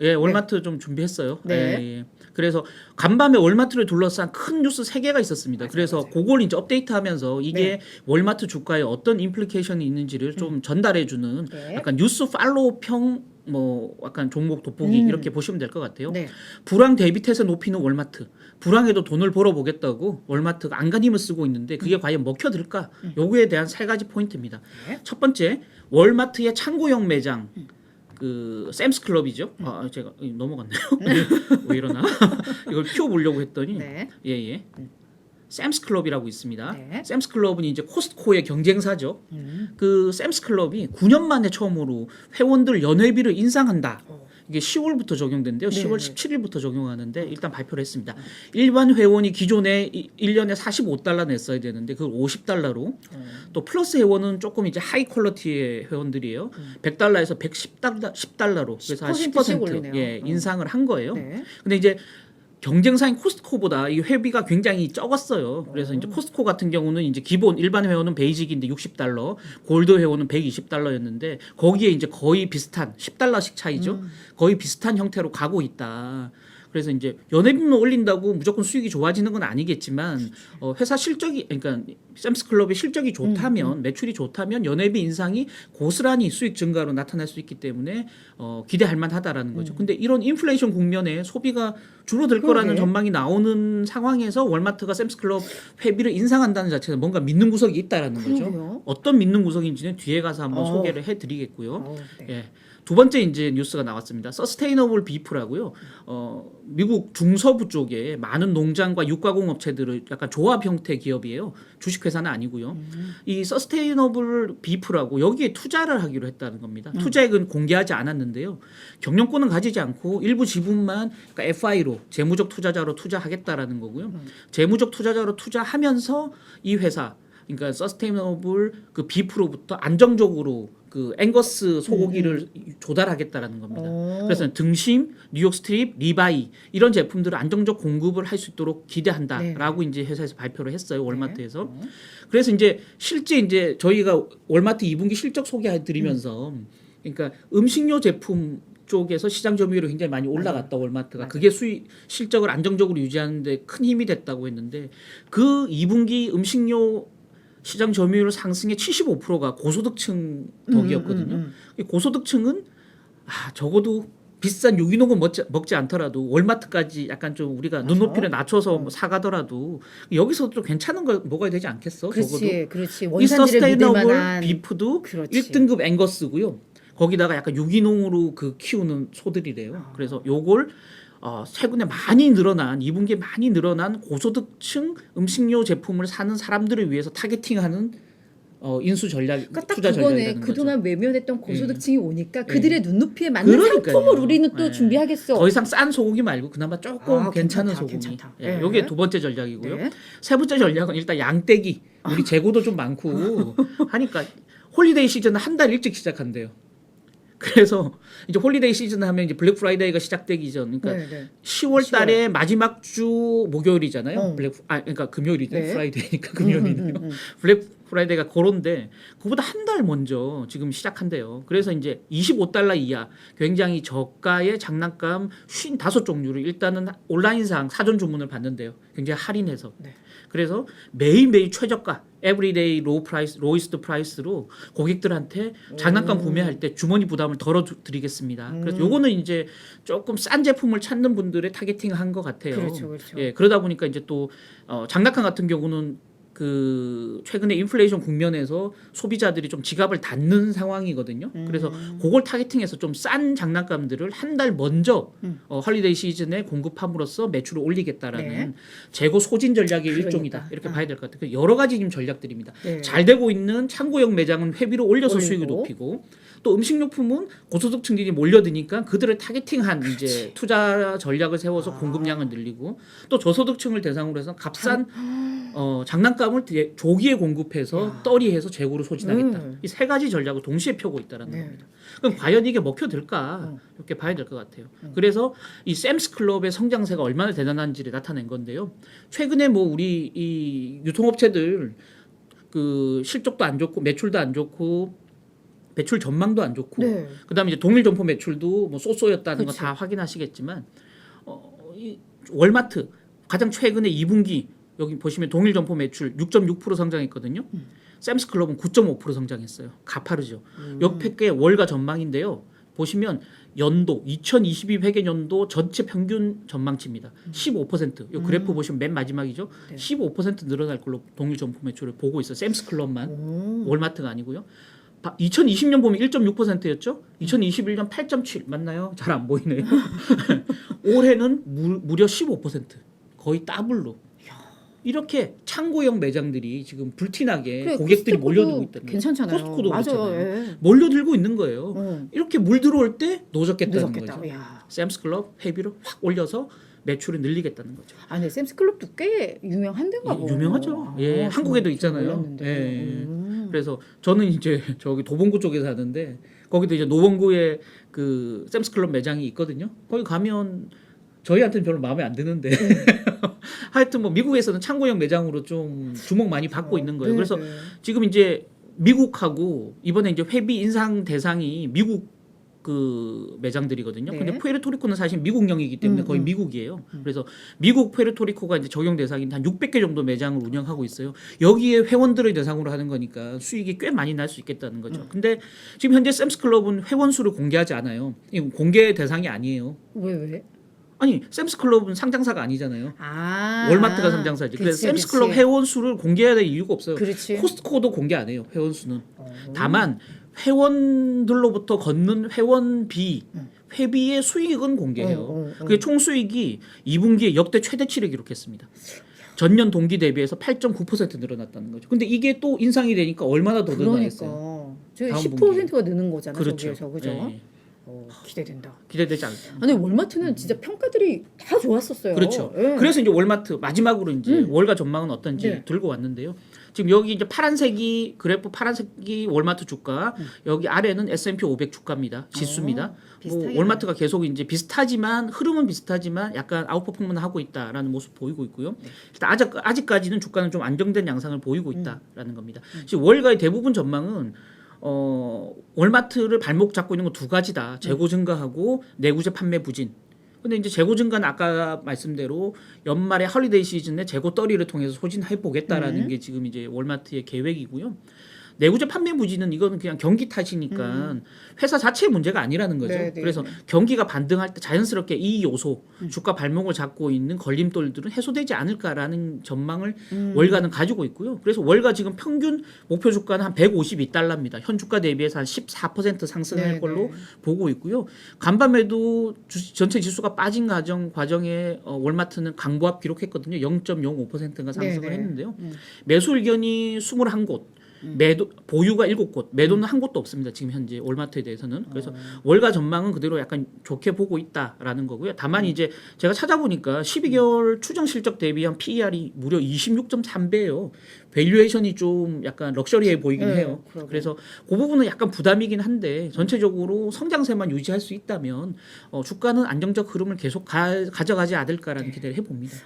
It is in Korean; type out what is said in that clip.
예, 월마트 좀 준비했어요. 네. 예. 그래서 간밤에 월마트를 둘러싼 큰 뉴스 3개가 있었습니다. 그래서 그걸 이제 업데이트하면서 이게 월마트 주가에 어떤 임플리케이션이 있는지를 좀 전달해주는 네. 약간 뉴스 팔로우평 뭐 약간 종목 돋보기 이렇게 보시면 될 것 같아요. 네. 불황 대비태세 높이는 월마트. 불황에도 돈을 벌어보겠다고 월마트가 안간힘을 쓰고 있는데 그게 과연 먹혀들까? 요거에 대한 3가지 포인트입니다. 네. 첫 번째, 월마트의 창고형 매장. 그 샘스클럽이죠. 아 제가 넘어갔네요. 왜 이러나? 이걸 키워보려고 했더니 네. 예예. 샘스클럽이라고 있습니다. 네. 샘스클럽은 이제 코스트코의 경쟁사죠. 그 샘스클럽이 9년 만에 처음으로 회원들 연회비를 인상한다. 이게 10월부터 적용된대요. 네. 10월 17일부터 적용하는데 일단 발표를 했습니다. 일반 회원이 기존에 1년에 45달러 냈어야 되는데 그걸 50달러로 또 플러스 회원은 조금 이제 하이 퀄리티의 회원들이에요. 100달러에서 110달러로 그래서 한 10%씩 올리네요. 10% 예, 인상을 한 거예요. 네. 근데 이제 경쟁사인 코스트코보다 이 회비가 굉장히 적었어요. 그래서 이제 코스트코 같은 경우는 이제 기본 일반 회원은 베이직인데 60달러, 골드 회원은 120달러였는데 거기에 이제 거의 비슷한 10달러씩 차이죠. 거의 비슷한 형태로 가고 있다. 그래서 이제 연회비만 올린다고 무조건 수익이 좋아지는 건 아니겠지만 회사 실적이 그러니까 샘스클럽의 실적이 좋다면 매출이 좋다면 연회비 인상이 고스란히 수익 증가로 나타날 수 있기 때문에 기대할 만하다라는 거죠. 근데 이런 인플레이션 국면에 소비가 줄어들 거라는 전망이 나오는 상황에서 월마트가 샘스클럽 회비를 인상한다는 자체는 뭔가 믿는 구석이 있다라는 거죠. 그러게요. 어떤 믿는 구석인지는 뒤에 가서 한번 소개를 해드리겠고요. 네. 예. 두 번째 이제 뉴스가 나왔습니다. 서스테이너블 비프라고요. 미국 중서부 쪽에 많은 농장과 육가공 업체들을 약간 조합 형태 기업이에요. 주식회사는 아니고요. 이 서스테이너블 비프라고 여기에 투자를 하기로 했다는 겁니다. 투자액은 공개하지 않았는데요. 경영권은 가지지 않고 일부 지분만 그러니까 FI로 재무적 투자자로 투자하겠다라는 거고요. 재무적 투자자로 투자하면서 이 회사 그러니까 서스테이너블 그 비프로부터 안정적으로 그 앵거스 소고기를 조달하겠다라는 겁니다. 그래서 등심, 뉴욕 스트립, 리바이 이런 제품들을 안정적 공급을 할 수 있도록 기대한다라고 이제 회사에서 발표를 했어요. 월마트에서. 그래서 이제 실제 이제 저희가 월마트 2분기 실적 소개해드리면서 그러니까 음식료 제품 쪽에서 시장 점유율이 굉장히 많이 올라갔다 월마트가 그게 수익 실적을 안정적으로 유지하는데 큰 힘이 됐다고 했는데 그 2분기 음식료 시장 점유율 상승의 75%가 고소득층 덕이었거든요. 이 고소득층은 적어도 비싼 유기농은 먹지 않더라도 월마트까지 약간 좀 우리가 눈높이를 낮춰서 뭐 사가더라도 여기서도 좀 괜찮은 걸 먹어야 되지 않겠어? 적어도 그렇지. 이 원산지를 믿을 서스테이너블 만한 비프도 그렇지. 1등급 앵거스고요. 거기다가 약간 유기농으로 그 키우는 소들이래요. 그래서 요걸 최근에 많이 늘어난 2분기에 많이 늘어난 고소득층 음식료 제품을 사는 사람들을 위해서 타겟팅하는 인수 전략, 그러니까 딱 투자 그거네. 전략이라는 거죠. 그동안 외면했던 고소득층이 오니까 그들의 눈높이에 맞는 그러니까요. 상품을 우리는 또 예. 준비하겠어. 더 이상 싼 소고기 말고 그나마 조금 괜찮은 괜찮다, 소고기. 괜찮다. 예, 예. 이게 두 번째 전략이고요. 네. 세 번째 전략은 일단 양떼기. 우리 재고도 좀 많고 하니까 홀리데이 시즌은 한 달 일찍 시작한대요. 그래서 이제 홀리데이 시즌 하면 이제 블랙 프라이데이가 시작되기 전, 그러니까 10월 달에 마지막 주 목요일이잖아요. 그러니까 금요일이죠. 네. 프라이데이니까 금요일이네요. 블랙 프라이데이가 그런데 그보다 한 달 먼저 지금 시작한대요. 그래서 이제 25달러 이하 굉장히 저가의 장난감 55종류를 일단은 온라인상 사전 주문을 받는데요. 굉장히 할인해서. 그래서 매일매일 최저가 에브리데이 로우 프라이스, 로이스트 프라이스로 고객들한테 장난감 구매할 때 주머니 부담을 덜어드리겠습니다. 그래서 요거는 이제 조금 싼 제품을 찾는 분들의 타겟팅을 한 것 같아요. 그렇죠. 예, 그러다 보니까 이제 또 장난감 같은 경우는 그 최근에 인플레이션 국면에서 소비자들이 좀 지갑을 닫는 상황이거든요. 그래서 그걸 타겟팅해서 좀 싼 장난감들을 한 달 먼저 헐리데이 시즌에 공급함으로써 매출을 올리겠다라는 재고 소진 전략의 일종이다. 이렇게 봐야 될 것 같아요. 여러 가지 지금 전략들입니다. 잘 되고 있는 창고형 매장은 회비를 올려서 수익을 높이고 또 음식료품은 고소득층들이 몰려드니까 그들을 타겟팅한 이제 투자 전략을 세워서 공급량을 늘리고 또 저소득층을 대상으로 해서 값싼 장난감을 조기에 공급해서 떨이해서 재고를 소진하겠다. 이 세 가지 전략을 동시에 펴고 있다는 겁니다. 그럼 과연 이게 먹혀들까? 이렇게 봐야 될 것 같아요. 그래서 이 샘스클럽의 성장세가 얼마나 대단한지를 나타낸 건데요. 최근에 뭐 우리 이 유통업체들 그 실적도 안 좋고 매출도 안 좋고 매출 전망도 안 좋고 네. 그다음에 이제 동일 점포 매출도 뭐 쏘쏘였다는 거 그치. 다 확인하시겠지만 이 월마트 가장 최근에 2분기 여기 보시면 동일 점포 매출 6.6% 성장했거든요. 샘스클럽은 9.5% 성장했어요. 가파르죠. 역회계 월가 전망인데요. 보시면 연도 2022 회계연도 전체 평균 전망치입니다. 15%. 이 그래프 보시면 맨 마지막이죠. 네. 15% 늘어날 걸로 동일 점포 매출을 보고 있어요. 샘스클럽만. 오. 월마트가 아니고요. 2020년 보면 1.6%였죠. 2021년 8.7 맞나요? 잘 안 보이네요. 올해는 무려 15%. 거의 더블로. 이렇게 창고형 매장들이 지금 불티나게 그래, 고객들이 코스트코도 몰려들고 있다는 거예요. 괜찮잖아요. 코스트코도 맞아요. 그렇잖아요. 예. 몰려들고 있는 거예요. 어. 이렇게 물 들어올 때 노졌겠다는 늦었겠다. 거죠. 야. 샘스클럽 회비를 확 올려서 매출을 늘리겠다는 거죠. 아, 네. 샘스클럽도 꽤 유명한 데인가 봐요. 유명하죠. 아, 예, 한국에도 저 있잖아요. 몰랐는데. 예. 그래서 저는 이제 저기 도봉구 쪽에 사는데 거기도 이제 노원구에 그 샘스클럽 매장이 있거든요. 거기 가면 저희한테는 별로 마음에 안 드는데 하여튼 뭐 미국에서는 창고형 매장으로 좀 주목 많이 받고 있는 거예요. 네, 그래서 네. 지금 이제 미국하고 이번에 이제 회비 인상 대상이 미국 그 매장들이거든요. 네. 근데 푸에르토리코는 사실 미국령이기 때문에 거의 미국이에요. 그래서 미국 푸에르토리코가 이제 적용 대상인 한 600개 정도 매장을 운영하고 있어요. 여기에 회원들을 대상으로 하는 거니까 수익이 꽤 많이 날 수 있겠다는 거죠. 근데 지금 현재 샘스클럽은 회원 수를 공개하지 않아요. 이건 공개 대상이 아니에요. 왜? 아니 샘스클럽은 상장사가 아니잖아요. 아. 월마트가 상장사지. 그래서 그치, 샘스클럽 그치. 회원 수를 공개해야 될 이유가 없어요. 그렇지. 코스트코도 공개 안 해요. 회원 수는. 어. 다만 회원들로부터 걷는 회원비 회비의 수익은 공개해요. 그게 총 수익이 2분기에 역대 최대치를 기록했습니다. 전년 동기 대비해서 8.9% 늘어났다는 거죠. 근데 이게 또 인상이 되니까 얼마나 더 늘어나겠어요. 그러니까 저희 다음 10%가 느는 거잖아요. 그렇죠. 저기에서 그죠? 예. 기대된다. 기대되지 않습니다. 아니 월마트는 진짜 평가들이 다 좋았었어요. 그렇죠. 예. 그래서 이제 월마트 마지막으로 이제 월가 전망은 어떤지 네. 들고 왔는데요. 지금 여기 이제 파란색이 그래프 파란색이 월마트 주가, 여기 아래는 S&P 500 주가입니다. 지수입니다. 뭐 비슷하게 월마트가 계속 이제 비슷하지만 흐름은 비슷하지만 약간 아웃퍼폼만 하고 있다라는 모습 보이고 있고요. 일단 아직까지는 주가는 좀 안정된 양상을 보이고 있다라는 겁니다. 지금 월가의 대부분 전망은 월마트를 발목 잡고 있는 건 두 가지다. 재고 증가하고 내구재 판매 부진. 근데 이제 재고 증가는 아까 말씀대로 연말에 헐리데이 시즌에 재고 떨이를 통해서 소진해 보겠다라는 게 지금 이제 월마트의 계획이고요. 내구재 판매 부진은 이거는 그냥 경기 탓이니까 회사 자체의 문제가 아니라는 거죠. 네, 네, 그래서 네. 경기가 반등할 때 자연스럽게 이 요소 주가 발목을 잡고 있는 걸림돌들은 해소되지 않을까라는 전망을 월가는 가지고 있고요. 그래서 월가 지금 평균 목표 주가는 한 152달러입니다. 현 주가 대비해서 한 14% 상승할 네, 걸로 네. 보고 있고요. 간밤에도 전체 지수가 빠진 과정에 월마트는 강보합 기록했거든요. 0.05%가 상승을 네, 네. 했는데요. 매수 의견이 21곳. 매도 보유가 7곳, 매도는 한 곳도 없습니다. 지금 현재 월마트에 대해서는. 그래서 월가 전망은 그대로 약간 좋게 보고 있다라는 거고요. 다만 이제 제가 찾아보니까 12개월 추정 실적 대비한 PER이 무려 26.3배예요. 밸류에이션이 좀 약간 럭셔리해 보이긴 네, 해요. 그러게요. 그래서 그 부분은 약간 부담이긴 한데 전체적으로 성장세만 유지할 수 있다면 주가는 안정적 흐름을 계속 가져가지 않을까라는 기대를 해봅니다.